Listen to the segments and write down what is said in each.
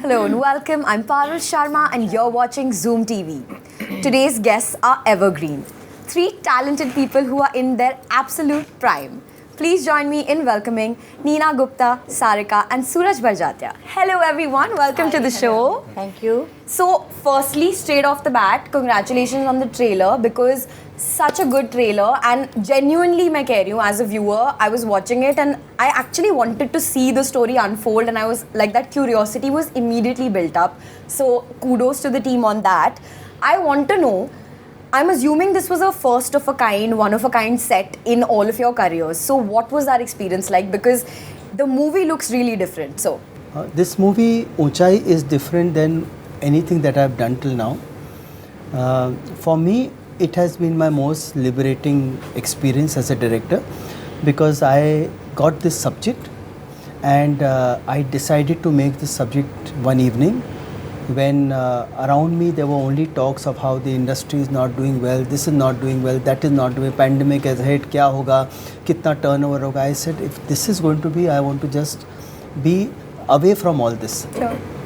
Hello and welcome. I'm Parul Sharma and you're watching Zoom TV. Today's guests are evergreen. Three talented people who are in their absolute prime. Please join me in welcoming Neena Gupta Sarika and Sooraj Barjatya. Hello everyone, welcome to the show. Thank you. So firstly, straight off the bat, congratulations on the trailer because such a good trailer and genuinely मैं कह रही हूँ as a viewer, I was watching it and I actually wanted to see the story unfold and I was like that curiosity was immediately built up. So kudos to the team on that. I want to know, I'm assuming this was a first of a kind, one of a kind set in all of your careers. So what was that experience like? Because the movie looks really different. So this movie Uunchai is different than anything that I've done till now. For me, it has been my most liberating experience as a director because I got this subject and I decided to make this subject one evening when around me there were only talks of how the industry is not doing well, this is not doing well, that is not doing, pandemic has hit, kya hoga, kitna turnover hoga. I said if this is going to be, I want to just be away from all this.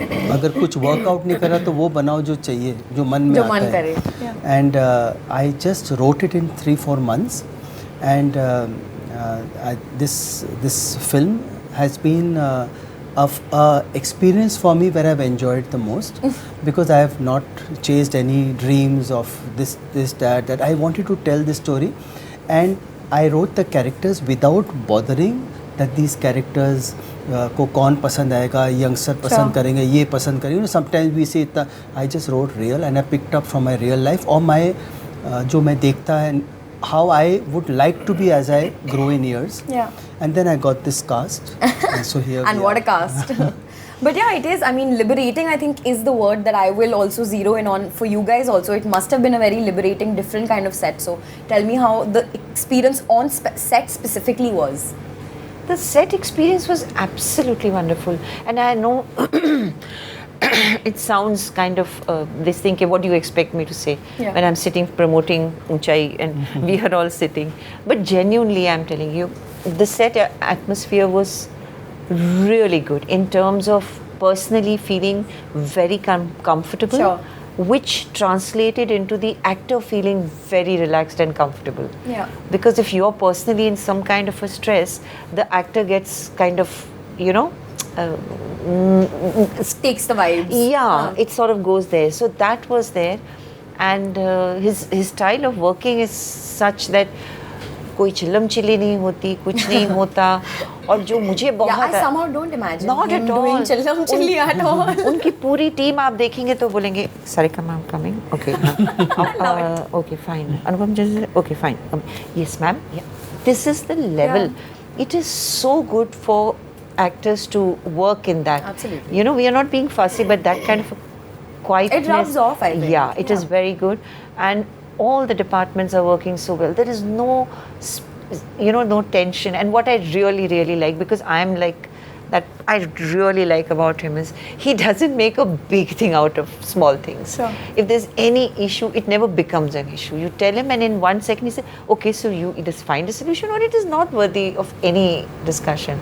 अगर कुछ workout नहीं करा तो वो बनाओ जो चाहिए, जो मन में आता है. And I just wrote it in 3-4 months and this film has been a experience for me where I've enjoyed the most because I have not chased any dreams of this, that. I wanted to tell this story and I wrote the characters without bothering that these characters को कौन पसंद आएगा, youngster पसंद करेंगे, ये पसंद करेंगे. Sometimes we say इतना, I just wrote real and I picked up from my real life or my जो मैं देखता है, how I would like to be as I grow in years. Yeah. And then I got this cast. And so here and we what are. a cast. But yeah, it is, I mean, liberating I think is the word that I will also zero in on for you guys also. It must have been a very liberating, different kind of set. So tell me how the experience on set specifically was. The set experience was absolutely wonderful. And I know it sounds kind of this thing, what do you expect me to say when I'm sitting promoting Uunchai and we are all sitting. But genuinely, I'm telling you, the set atmosphere was really good in terms of personally feeling very comfortable, which translated into the actor feeling very relaxed and comfortable. Yeah. Because if you're personally in some kind of a stress, the actor gets kind of, you know, takes the vibes. Yeah, it sort of goes there. So that was there, and his style of working is such that कोई चिल्लम chilli नहीं होती, कुछ नहीं होता. और जो मुझे बहुत I somehow don't imagine not him at all doing चिल्लम चिल्ली at all. उनकी पूरी टीम आप देखेंगे तो बोलेंगे Sarika ma'am coming, okay, okay fine, Anupam जैसे, okay fine, yes ma'am. This is the level. It is so good for actors to work in that. Absolutely. You know, we are not being fussy, but that kind of quietness. It rubs off, I think. Yeah, it is very good. And all the departments are working so well. There is no, you know, no tension. And what I really, really like, because I'm like, that I really like about him is he doesn't make a big thing out of small things. Sure. If there's any issue, it never becomes an issue. You tell him and in 1 second he says, okay, so you either find a solution or it is not worthy of any discussion.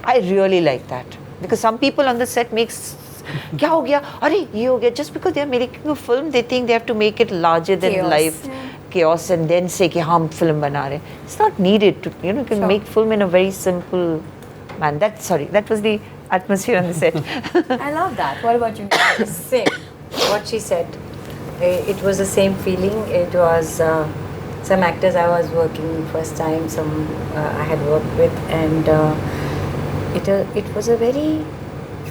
I really like that. Because some people on the set makes क्या हो गया, अरे ये हो गया, just because they are making a film they think they have to make it larger than chaos. Life chaos and then say कि हम film बना रहे. It's not needed to, you know, you can make film in a very simple man. That was the atmosphere on the set. I love that. What about you? Same. What she said. It was the same feeling. It was some actors I was working first time, some I had worked with, and it was a very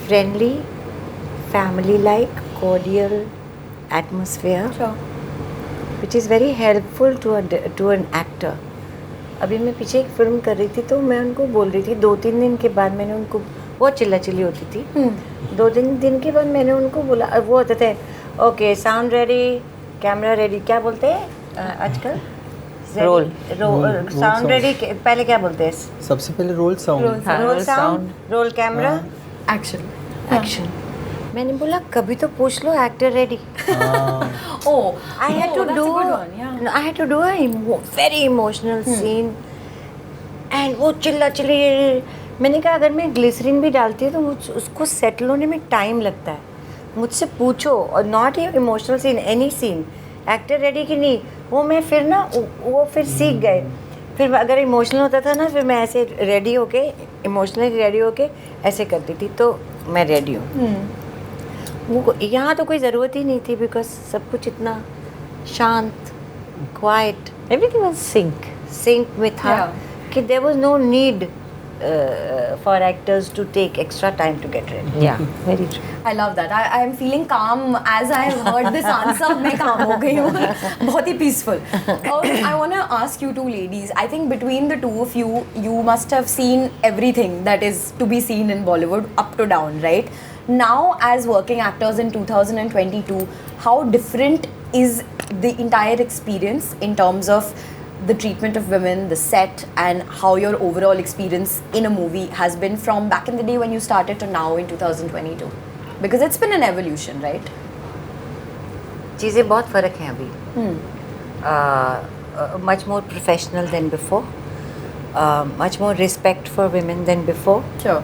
friendly, family-like, cordial atmosphere, which is very helpful to an actor. अभी मैं पीछे एक film कर रही थी तो मैं उनको बोल रही थी, 2-3 दिन के बाद मैंने उनको, बहुत चिल्ला चिल्ली होती थी, 2-3 दिन के बाद मैंने उनको बोला, वो होते थे, okay sound ready, camera ready, क्या बोलते हैं आजकल, रोल साउंड रेडी, पहले क्या बोलते हैं, सबसे पहले roll sound, roll camera, action. मैंने बोला कभी तो पूछ लो actor ready. I had to do a very emotional scene and वो चिल्ला चिल्ली मैंने कहा अगर मैं ग्लिसरीन भी डालती हूँ तो उसको सेटल होने में टाइम लगता है, मुझसे पूछो. और not emotional scene, any scene, actor ready कि नहीं, वो मैं फिर ना वो फिर सीख गए. फिर अगर इमोशनल होता था ना, फिर मैं ऐसे रेडी होके, इमोशनली रेडी होके ऐसे करती थी, तो मैं रेडी हूँ. वो यहाँ तो कोई ज़रूरत ही नहीं थी, बिकॉज सब कुछ इतना शांत, क्वाइट, Everything was सिंक में था कि there was no need for actors to take extra time to get ready. Yeah, very true. I love that. I am feeling calm as I have heard this answer. मैं calm हो गई हूँ. बहुत ही peaceful. I want to ask you two ladies. I think between the two of you, you must have seen everything that is to be seen in Bollywood, up to down, right? Now, as working actors in 2022, how different is the entire experience in terms of the treatment of women, the set, and how your overall experience in a movie has been from back in the day when you started to now in 2022? Because it's been an evolution, right? चीज़ें बहुत फ़र्क हैं अभी. Much more professional than before. Much more respect for women than before. Sure.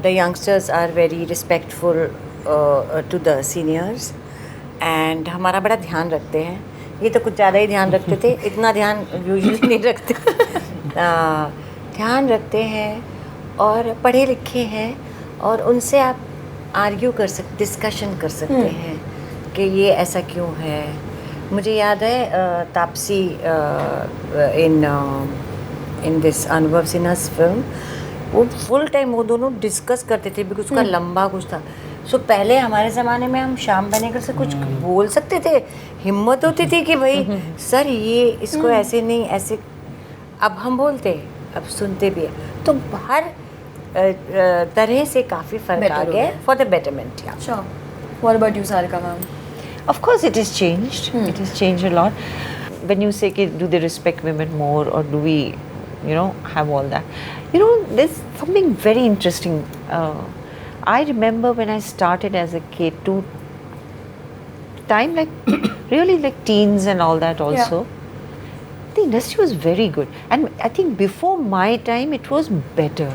The youngsters are very respectful to the seniors, and हमारा बड़ा ध्यान रखते हैं. ये तो कुछ ज़्यादा ही ध्यान रखते थे, इतना ध्यान यूजुअली नहीं रखते. ध्यान रखते हैं और पढ़े लिखे हैं, और उनसे आप आर्ग्यू कर सकते, डिस्कशन कर सकते हैं कि ये ऐसा क्यों है. मुझे याद है तापसी इन दिस अनुभव सिन्हा's फिल्म, वो फुल टाइम वो दोनों डिस्कस करते थे, बिकॉज उसका लंबा कुछ था. सो पहले हमारे ज़माने में हम शाम बनेकर से कुछ बोल सकते थे, हिम्मत होती थी कि भाई सर ये इसको ऐसे नहीं ऐसे. अब हम बोलते, अब सुनते भी हैं, तो हर तरह से काफ़ी फ़र्क आ गया for the betterment. Sure. What about you, Sarika ma'am? Of course, it has changed. It has changed a lot. When you say, do they respect women more, or do we, have all that? There's something very interesting. I remember when I started as a kid, time like really like teens and all that also. The industry was very good, and I think before my time it was better.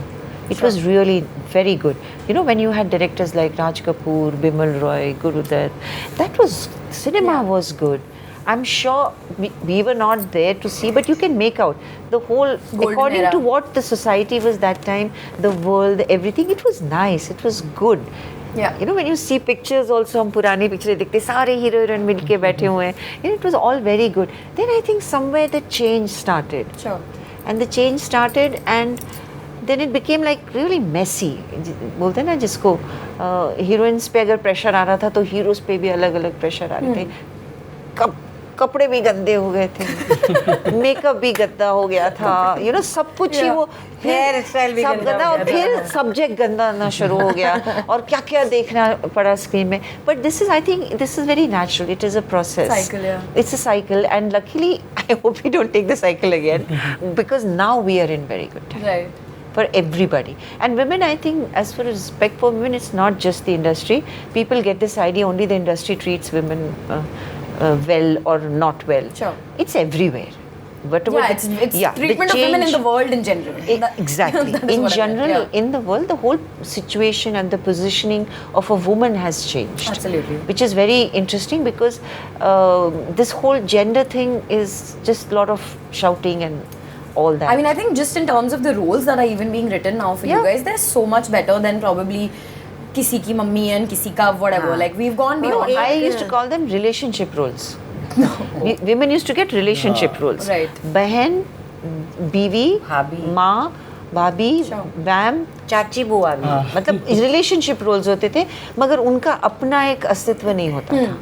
It was really very good. When you had directors like Raj Kapoor, Bimal Roy, Guru Dutt, cinema was good. I'm sure we were not there to see, but you can make out the whole, according to what the society was that time, the world, everything, it was nice, it was good. Yeah. When you see pictures also, हम पुरानी pictures देखते सारे hero heroine मिलके बैठे हुए हैं, it was all very good. Then I think somewhere the change started. Sure. And the change started, and then it became like really messy. बोलते हैं ना जिसको heroines पे अगर pressure आ रहा था तो heroes पे भी अलग अलग pressure आ रहे थे. कपड़े भी गंदे हो गए थे, मेकअप भी गंदा हो गया था, सब कुछ ही वो हेयर स्टाइल भी गंदा, और फिर सब्जेक्ट गंदा आना शुरू हो गया, और क्या क्या देखना पड़ा स्क्रीन में. But this is, I think this is very natural. It is a process. It's a cycle, and luckily I hope we don't take the cycle again, because now we are in very good time. Right. For everybody. And women, I think, as for respect for women, it's not just the industry. People get this idea only the industry treats women well or not well. Sure. It's everywhere. It's treatment of women in the world in general. Exactly. In general, in the world, the whole situation and the positioning of a woman has changed. Absolutely. Which is very interesting, because this whole gender thing is just a lot of shouting and all that. I mean, I think just in terms of the roles that are even being written now for you guys, they're so much better than probably किसी की mummy and किसी का whatever. Like we've gone beyond. I used to call them relationship roles. Women used to get relationship roles. Right. बहन, बीवी, माँ, भाभी, ma'am, चाची, बुआ भी. मतलब relationship roles होते थे, मगर उनका अपना एक अस्तित्व नहीं होता था.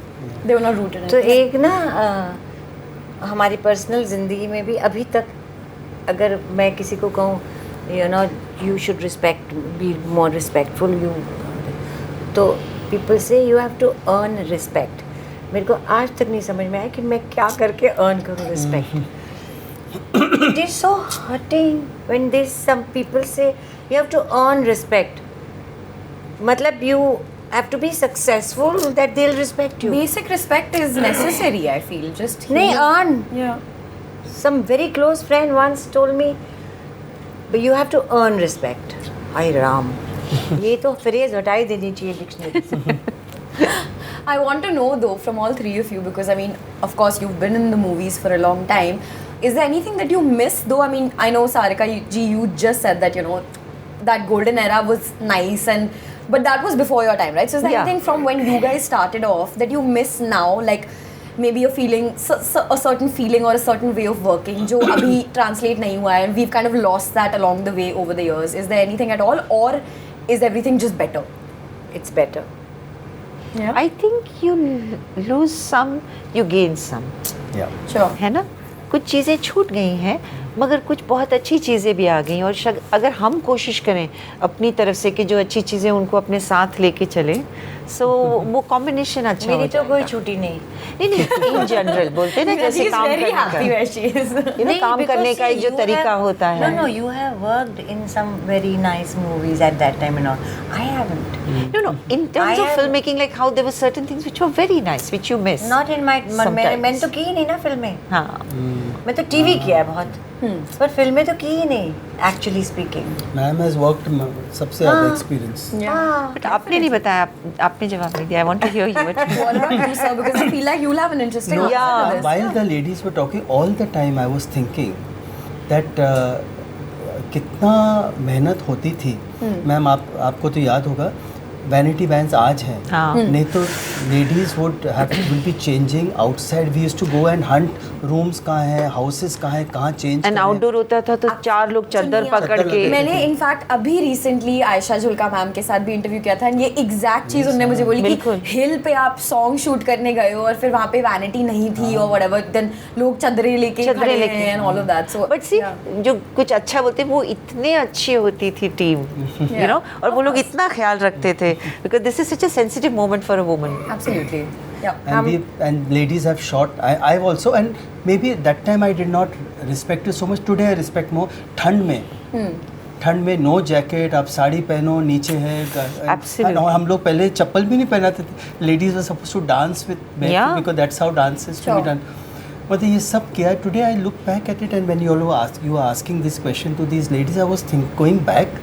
They were not rooted in. तो एक ना हमारी पर्सनल जिंदगी में भी अभी तक अगर मैं किसी को कहूँ you should respect, be more respectful, तो people say you have to earn respect. मेरे को आज तक नहीं समझ में आया कि मैं क्या करके earn करूँ respect. It is so hurting when some people say you have to earn respect. मतलब you have to be successful that they'll respect you. Basic respect is necessary, I feel. Just नहीं earn. Yeah. Some very close friend once told me, But you have to earn respect. Ay Ram. ये तो phrase हटाई देनी चाहिए dictionary से. I want to know though from all three of you, because I mean, of course, you've been in the movies for a long time. Is there anything that you miss though? I mean, I know Sarika ji, you just said that, you know, that golden era was nice, but that was before your time, right? So is there Yeah. anything from when you guys started off that you miss now, like maybe you're feeling a certain feeling or a certain way of working जो अभी translate नहीं हुआ है, and we've kind of lost that along the way over the years? Is there anything at all, or is everything just better? It's better. Yeah. I think you lose some, you gain some. Yeah. Sure. है ना? कुछ चीज़ें छूट गई हैं, मगर कुछ बहुत अच्छी चीज़ें भी आ गई, और अगर हम कोशिश करें अपनी तरफ से कि जो अच्छी चीज़ें उनको अपने साथ लेके चलें, सो वो कॉम्बिनेशन अच्छा मेरी हो तो जाएगा. कोई छुट्टी नहीं. नहीं इन जनरल बोलते हैं ना, जैसे She's काम very करने happy का, where she is. you know, काम because करने का see, एक जो you तरीका have- होता है. No, you have worked in some very nice movies at that time and all. I haven't. No, in terms I of have- filmmaking, like how there were certain things which were very nice, which you miss. Not in my. मैंने तो की ही नहीं ना फिल्में. हाँ. मैं तो TV किया है बहुत. पर फिल्में तो की ही नहीं. Actually speaking. Ma'am has worked सबसे ज़्यादा experience. Yeah. But आपने नहीं बताया, आपने जवाब नहीं दिया. I want to hear you. What about you, sir? Because I feel like you'll have an interesting answer Yeah. to this. While the ladies were talking, all the time I was thinking that कितना मेहनत होती थी. Ma'am आपको तो याद होगा, vanity vans आज हैं, हाँ. नहीं तो ladies will be changing outside. We used to go and hunt rooms कहाँ हैं, हाउसेस कहाँ हैं, कहाँ चेंज. एंड आउटडोर होता था तो चार लोग चादर पकड़ के. मैंने इनफैक्ट अभी रिसेंटली आयशा जुल्का मैम के साथ भी इंटरव्यू किया था, ये एग्जैक्ट चीज उन्होंने मुझे बोली कि बिल्कुल. हिल पे आप सॉन्ग शूट करने गए हो और फिर वहाँ पे वैनिटी नहीं थी और व्हाटएवर, देन लोग चादरें लेके खड़े हैं and all of that. So but see, जो कुछ अच्छा बोलते वो इतने अच्छी होती थी टीम, यू नो, और वो लोग इतना ख्याल रखते थे, because this is such a sensitive moment for a woman. Absolutely. And ladies have shot. I've also, and maybe that time I did not respect it so much. Today I respect more. ठंड में no jacket, आप साड़ी पहनो, नीचे है. Absolutely. हम लोग पहले चप्पल भी नहीं पहनाते थे. Ladies were supposed to dance with barefoot, Yeah. because that's how dance is to be done. But ये सब किया. Today I look back at it, and when you were asking this question to these ladies, I was going back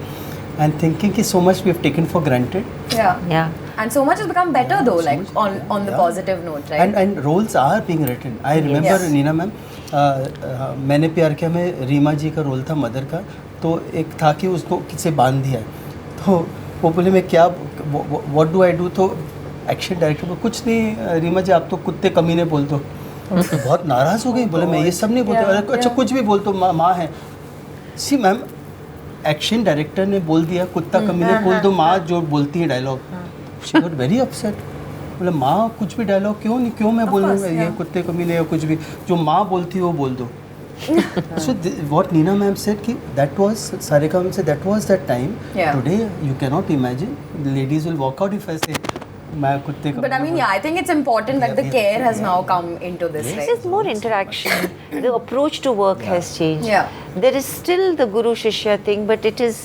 and thinking कि so much we have taken for granted. Yeah. And so much has become better though, so like much. on the Yeah. positive note, right? And roles are being written. I remember Yes. Neena ma'am, मैंने प्यार किया में रीमा जी का role था mother का, तो एक था कि उसको किसे बांध दिया, तो वो बोले मैं क्या, व्हाट डू आई डू, तो एक्शन डायरेक्टर बोले कुछ नहीं रीमा जी, आप तो कुत्ते कमीने बोल दो. तो बहुत नाराज़ हो गई, बोले मैं ये सब नहीं बोलती. Yeah, अच्छा yeah. कुछ भी बोल दो, माँ है. सी मैम, एक्शन डायरेक्टर ने बोल दिया कुत्ता कमीने बोल दो, माँ जो बोलती है dialogue, she got very upset. बोले माँ कुछ भी डायलॉग क्यों नहीं, क्यों मैं बोलूँगा ये yeah. कुत्ते कमीने या कुछ भी, जो माँ बोलती है वो बोल दो. So what Neena ma'am said कि that was, Sarika ma'am said that was that time. Yeah. Today you cannot imagine. The ladies will walk out if I say मैं कुत्ते But I mean, yeah, I think it's important that the care has now come into this, right? There's more interaction. The approach to work has changed. Yeah. There is still the Guru Shishya thing, but it is,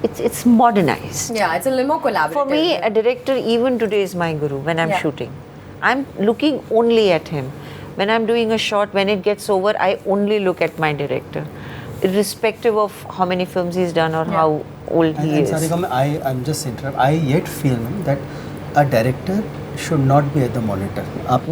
it's modernized. Yeah, it's a little more collaborative. For me, a director even today is my guru when I'm Yeah. shooting. I'm looking only at him. When I'm doing a shot, when it gets over, I only look at my director, irrespective of how many films he's done or how old he and is. Sarika ma'am, I'm just interrupt. I yet feel ma'am, that a director should not be at the monitor.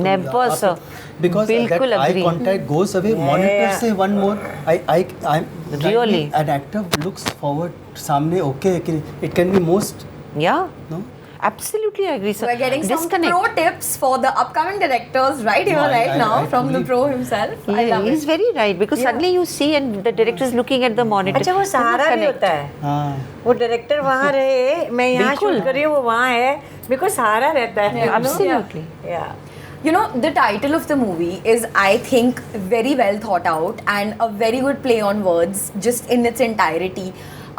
Never, sir. Because that बिल्कुल eye agree. contact goes away. Monitor say one more. I'm Really? An actor looks forward. सामने okay, it can be most. Yeah. No. Absolutely agree, sir. We're getting some Disconnect. pro tips for the upcoming directors right here, No, right now, I from the believe- pro himself. I Yeah, love he's it. very right, because Yeah. suddenly you see and the director is looking at the monitor. अच्छा वो Does not सहारा भी connect. होता है. हाँ. वो director वहाँ रहे, मैं यहाँ बिल्कुल. शूट कर रही हूँ, वो वहाँ है, बिकॉज सहारा रहता है. Yeah, Absolutely. Yeah. You know, the title of the movie is, I think, very well thought out and a very good play on words, just in its entirety.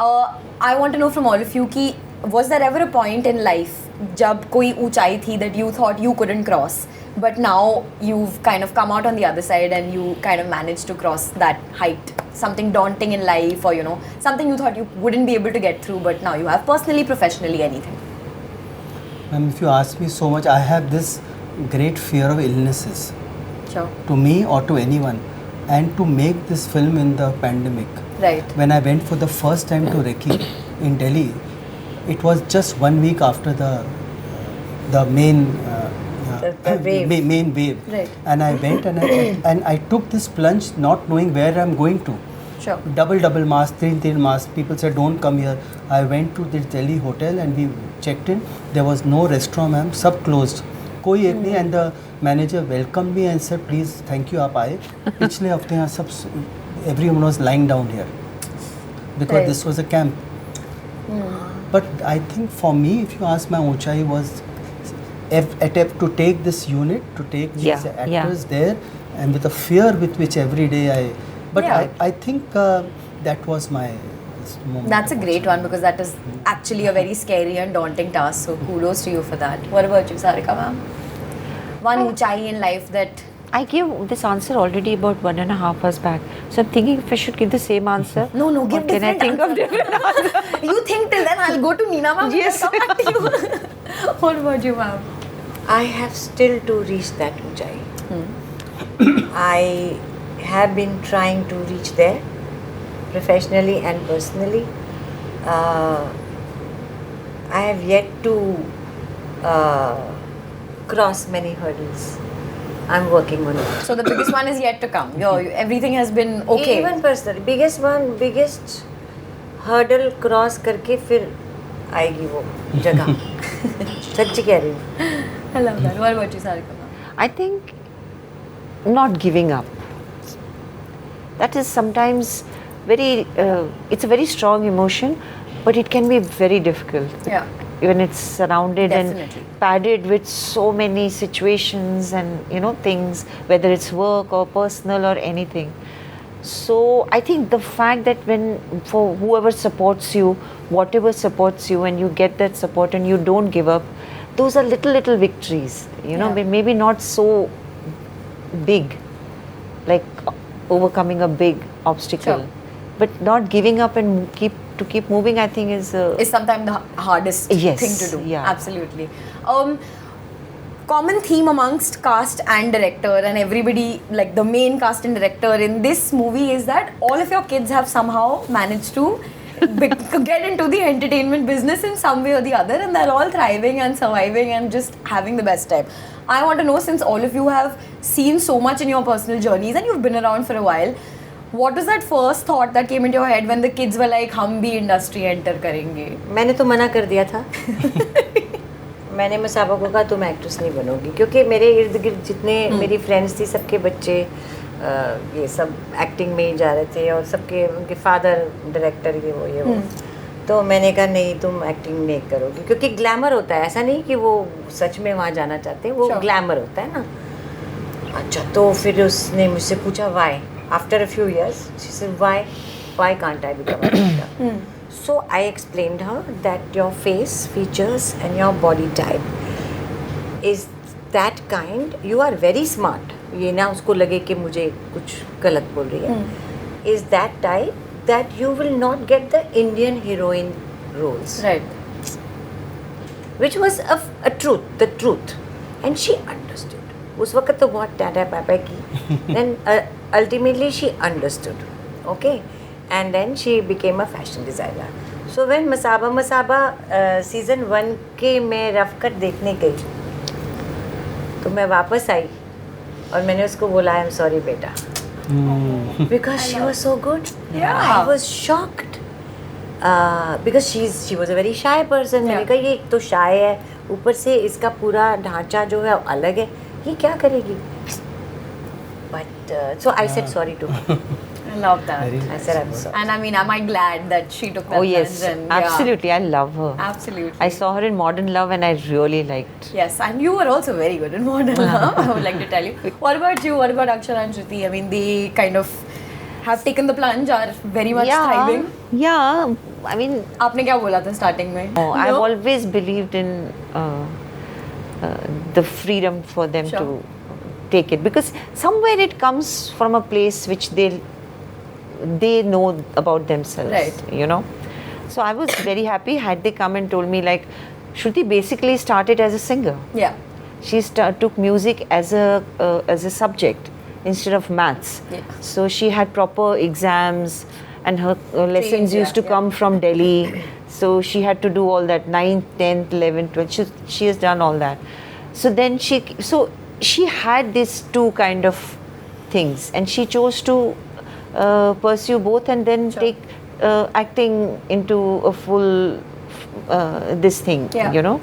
I want to know from all of you, ki, was there ever a point in life जब कोई ऊंचाई थी that you thought you couldn't cross, but now you've kind of come out on the other side and you kind of managed to cross that height? Something daunting in life, or you know, something you thought you wouldn't be able to get through, but now you have, personally, professionally, anything. Ma'am, if you ask me so much, I have this great fear of illnesses. Sure. To me or to anyone, and to make this film in the pandemic. Right. When I went for the first time to Recce in Delhi, it was just 1 week after the main The wave. main wave. Right. And I went and I took this plunge not knowing where I'm going to. Sure. Double mask, three mask. People said don't come here. I went to this Delhi hotel and we checked in. There was no restaurant, ma'am. Sab closed. कोई एक नहीं. And the manager welcomed me and said, please, thank you, आप आए. पिछले हफ्ते यहाँ सब everyone was lying down here because Right. this was a camp. But I think for me, if you ask, my Uunchai was attempt to take this unit, to take these Yeah, yeah. actors there, and with the fear with which every day But Yeah. I think that was my moment. That's a of great Uunchai. one because that is actually a very scary and daunting task. So kudos to you for that. What about you, Sarika ma'am? One Uunchai in life that I gave this answer already about 1.5 hours back. So I'm thinking if I should give the same answer. No, or give can I different think of different answer? you think till then I'll go to Neena ma'am Yes. and I'll come back to you. What about you, ma'am? I have still to reach that Uunchai. I have been trying to reach there professionally and personally. I have yet to cross many hurdles. I'm working on it. So the biggest one is yet to come. Everything has been okay. Even personally, biggest hurdle cross करके फिर आएगी वो जगह. सच्ची कह रही हूँ. I love that. What about you, Sarika ma'am? I think not giving up. That is sometimes it's a very strong emotion, but it can be very difficult. Yeah. When it's surrounded Definitely. and padded with so many situations and things, whether it's work or personal or anything. So I think the fact that for whoever supports you, whatever supports you, and you get that support and you don't give up, those are little victories. Yeah. Maybe not so big, like overcoming a big obstacle, Sure. but not giving up and keep moving, I think is sometimes the hardest Yes, thing to do. yeah. Absolutely. Common theme amongst cast and director and everybody, like the main cast and director in this movie, is that all of your kids have somehow managed to get into the entertainment business in some way or the other, and they're all thriving and surviving and just having the best time. I want to know, since all of you have seen so much in your personal journeys and you've been around for a while, what was that first thought that came into your head when the kids were like, हम भी industry enter करेंगे? मैंने तो मना कर दिया था. मैंने मसाबा को कहा तुम एक्ट्रेस नहीं बनोगी, क्योंकि मेरे इर्द गिर्द जितने मेरी फ्रेंड्स थी सबके बच्चे ये सब एक्टिंग में ही जा रहे थे और सबके उनके फादर डायरेक्टर ये वो. तो मैंने कहा नहीं तुम एक्टिंग नहीं करोगी, क्योंकि ग्लैमर होता है, ऐसा नहीं कि वो सच में वहाँ जाना चाहते हैं, वो Sure. ग्लैमर होता है ना. अच्छा तो फिर उसने मुझसे पूछा why. After a few years she said why can't I become a director. So I explained her that your face features and your body type is that kind. You are very smart. ये ना उसको लगे कि मुझे कुछ गलत बोल रही है. Is that type that you will not get the Indian heroine roles. Right. Which was a truth, the truth. And she understood. उस वक्त तो बहुत टाटा पापा की. Then ultimately she understood. Okay. And then she became a fashion designer. So when Masaba season 1 के मैं rough cut देखने गई, तो मैं वापस आई और मैंने उसको बोला आई एम सॉरी बेटा, because she was so good. Yeah. I was shocked because she was a very shy person. मैंने Yeah. कहा ये एक तो shy है, ऊपर से इसका पूरा ढांचा जो है अलग है, ये क्या करेगी? But so I said sorry to her. I love that. Very I said I'm sorry. And I mean, am I glad that she took that oh yes, plunge and, yeah. absolutely, I love her. Absolutely. I saw her in Modern Love and I really liked. Yes, and you were also very good in Modern Love, I would like to tell you. What about you? What about Akshara and Shruti? I mean, they kind of have taken the plunge, are very much thriving. Yeah, I mean, आपने क्या बोला था starting में? oh, I've always believed in the freedom for them Sure. to take it, because somewhere it comes from a place which they know about themselves, Right. So I was very happy had they come and told me, like, Shruti basically started as a singer. Yeah. She took music as a subject, instead of maths. Yeah. So she had proper exams, and her lessons yeah, used to yeah. come from Delhi. So she had to do all that 9th, 10th, 11th, 12th. She has done all that. So then she had these two kind of things, and she chose to pursue both and then take acting into a full this thing, Yeah. you know.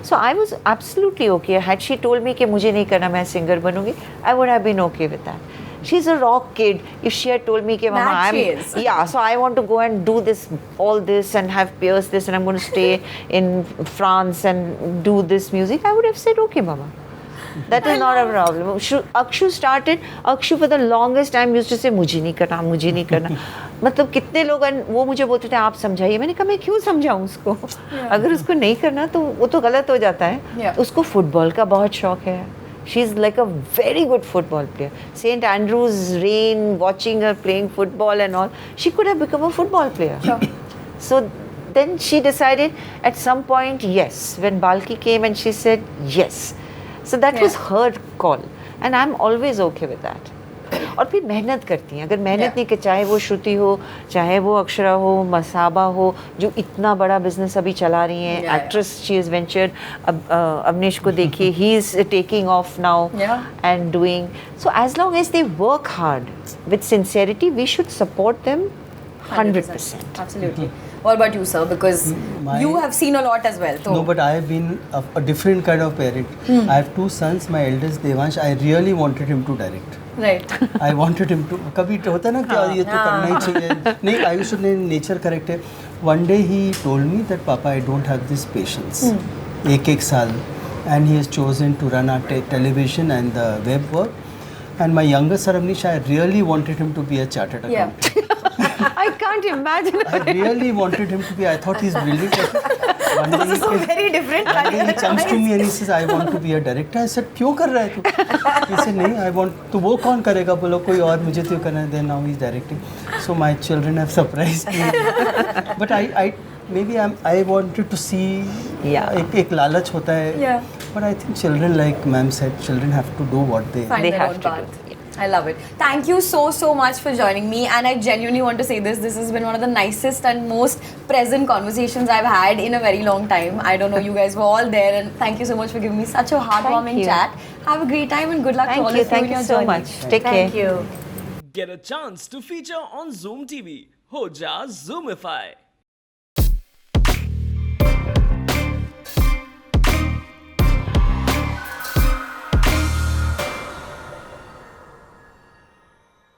So I was absolutely okay. Had she told me कि मुझे नहीं करना मैं singer बनूंगी, I would have been okay with that. She's a rock kid. If she had told me कि Mama, That she is. yeah, so I want to go and do this, all this, and have pierced this, and I'm going to stay in France and do this music, I would have said, okay, Mama. That is not a problem. Akshu started. Akshu for the longest time used to say, मुझे नहीं करना, मुझे नहीं करना. मतलब कितने लोग वो मुझे बोलते थे आप समझाइए. मैंने कहा मैं क्यों समझाऊं उसको? अगर उसको नहीं करना तो वो तो गलत हो जाता है. Yeah. उसको फुटबॉल का बहुत शौक है. She's like a very good football player. St. Andrews Rain, watching her playing football and all, she could have become a football player. Sure. So then she decided at some point, yes. When Balki came and she said yes. So that was her call. And I'm always okay with that. और फिर मेहनत करती हैं. अगर मेहनत नहीं कि चाहे वो श्रुति हो, चाहे वो अक्षरा हो, मसाबा हो, जो इतना बड़ा बिजनेस अभी चला रही हैं. Actress she is ventured. Avneesh को देखिए, he is taking off now and doing. So as long as they work hard with sincerity, we should support them 100%. Absolutely. What about you, sir? Because you have seen a lot as well. So. No, but I have been a different kind of parent. I have two sons. My eldest Devansh, I really wanted him to direct. Right. I wanted him to. कभी होता है ना कि ये तो करना ही चाहिए. नहीं, I used to say nature correct है. One day he told me that Papa, I don't have this patience. एक साल, and he has chosen to run our television and the web work. And my younger son Avnish, I really wanted him to be a chartered accountant. I can't imagine. I really wanted him to be. I thought he's brilliant. One day So very different. one day he comes to me and he says, I want to be a director. I said, क्यों कर रहा है तू? He said, नहीं, I want. तो वो कौन करेगा? बोलो कोई और मुझे तो करना है. Then now he's directing. So my children have surprised me. But I wanted to see. एक लालच होता है. Yeah. But I think children, like ma'am said, children have to do what they. Find They their have own to path. do, I love it. Thank you so much for joining me, and I genuinely want to say this. This has been one of the nicest and most present conversations I've had in a very long time. I don't know, you guys were all there, and thank you so much for giving me such a heartwarming you. chat. Have a great time and good luck to all of you Thank in you your so journey. much. Take care. Thank you. Get a chance to feature on Zoom TV. Ho ja Zoomify.